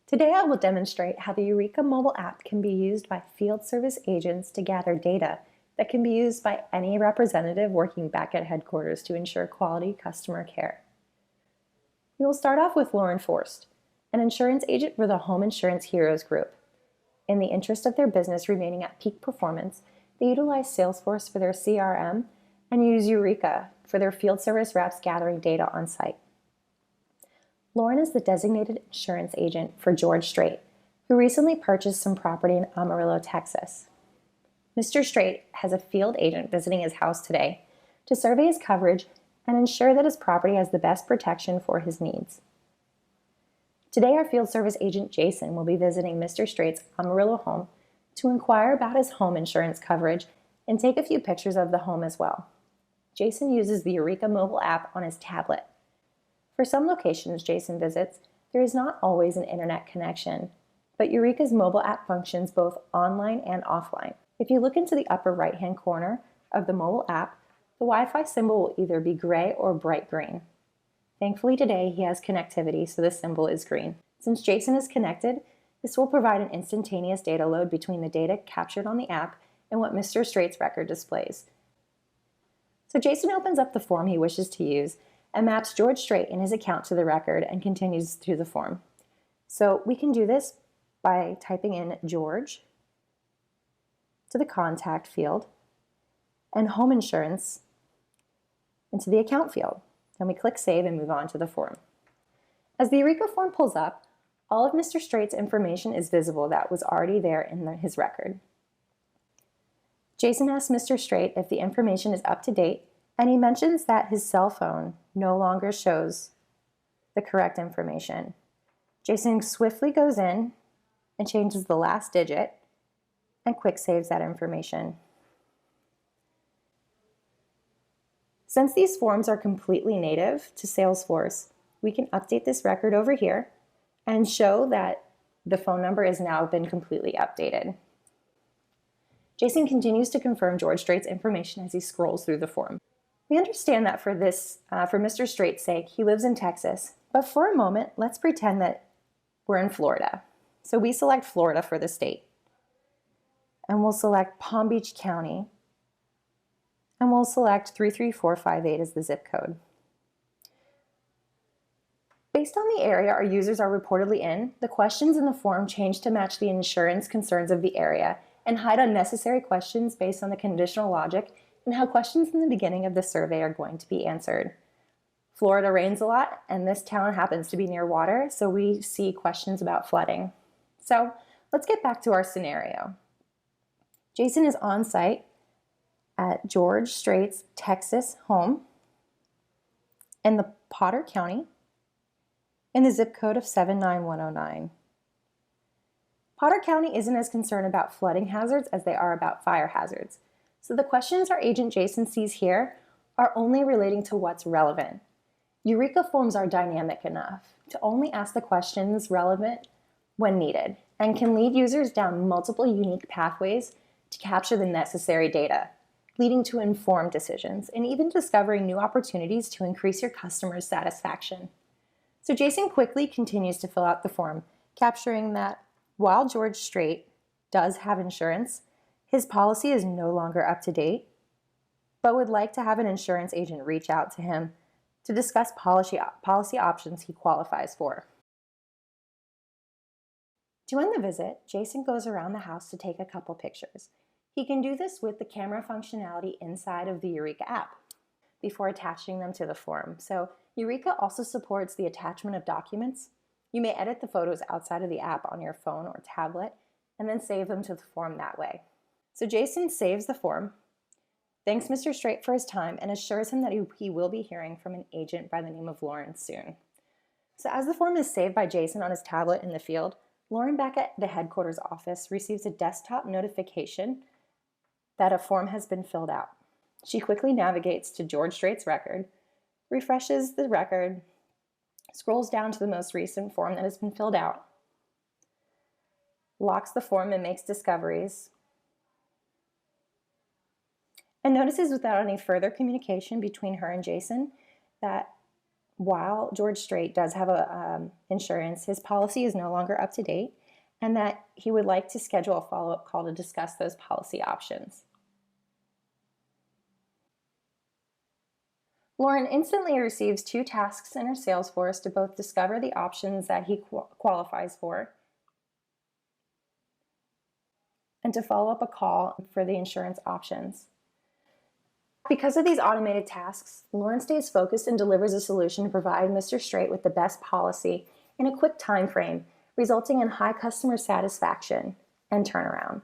Today I will demonstrate how the Youreka mobile app can be used by field service agents to gather data that can be used by any representative working back at headquarters to ensure quality customer care. We will start off with Lauren Forst, an insurance agent for the Home Insurance Heroes Group. In the interest of their business remaining at peak performance, they utilize Salesforce for their CRM and use Youreka for their field service reps gathering data on site. Lauren is the designated insurance agent for George Strait, who recently purchased some property in Amarillo, Texas. Mr. Strait has a field agent visiting his house today to survey his coverage and ensure that his property has the best protection for his needs. Today, our field service agent Jason will be visiting Mr. Strait's Amarillo home to inquire about his home insurance coverage and take a few pictures of the home as well. Jason uses the Youreka mobile app on his tablet. For some locations Jason visits, there is not always an internet connection, but Youreka's mobile app functions both online and offline. If you look into the upper right-hand corner of the mobile app, the Wi-Fi symbol will either be gray or bright green. Thankfully today he has connectivity, so the symbol is green. Since Jason is connected, this will provide an instantaneous data load between the data captured on the app and what Mr. Strait's record displays. So Jason opens up the form he wishes to use and maps George Strait and his account to the record and continues through the form. So we can do this by typing in George to the contact field and home insurance into the account field. Then we click save and move on to the form. As the Youreka form pulls up, all of Mr. Strait's information is visible that was already there in his record. Jason asks Mr. Strait if the information is up to date, and he mentions that his cell phone no longer shows the correct information. Jason swiftly goes in and changes the last digit and quick saves that information. Since these forms are completely native to Salesforce, we can update this record over here and show that the phone number has now been completely updated. Jason continues to confirm George Strait's information as he scrolls through the form. We understand that for Mr. Strait's sake, he lives in Texas, but for a moment, let's pretend that we're in Florida. So we select Florida for the state, and we'll select Palm Beach County, and we'll select 33458 as the zip code. Based on the area our users are reportedly in, the questions in the form change to match the insurance concerns of the area and hide unnecessary questions based on the conditional logic and how questions in the beginning of the survey are going to be answered. Florida rains a lot, and this town happens to be near water, so we see questions about flooding. So let's get back to our scenario. Jason is on site at George Strait's Texas home in the Potter County in the zip code of 79109. Potter County isn't as concerned about flooding hazards as they are about fire hazards. So the questions our agent Jason sees here are only relating to what's relevant. Youreka forms are dynamic enough to only ask the questions relevant when needed and can lead users down multiple unique pathways to capture the necessary data, leading to informed decisions and even discovering new opportunities to increase your customers' satisfaction. So Jason quickly continues to fill out the form, capturing that while George Strait does have insurance, his policy is no longer up to date, but would like to have an insurance agent reach out to him to discuss policy options he qualifies for. To end the visit, Jason goes around the house to take a couple pictures. He can do this with the camera functionality inside of the Youreka app before attaching them to the form. So Youreka also supports the attachment of documents. You may edit the photos outside of the app on your phone or tablet and then save them to the form that way. So Jason saves the form, thanks Mr. Strait for his time, and assures him that he will be hearing from an agent by the name of Lauren soon. So as the form is saved by Jason on his tablet in the field, Lauren back at the headquarters office receives a desktop notification that a form has been filled out. She quickly navigates to George Strait's record, refreshes the record, scrolls down to the most recent form that has been filled out, locks the form and makes discoveries, and notices without any further communication between her and Jason that while George Strait does have insurance, his policy is no longer up to date, and that he would like to schedule a follow-up call to discuss those policy options. Lauren instantly receives 2 tasks in her Salesforce to both discover the options that he qualifies for and to follow up a call for the insurance options. Because of these automated tasks, Lauren stays focused and delivers a solution to provide Mr. Strait with the best policy in a quick time frame, resulting in high customer satisfaction and turnaround.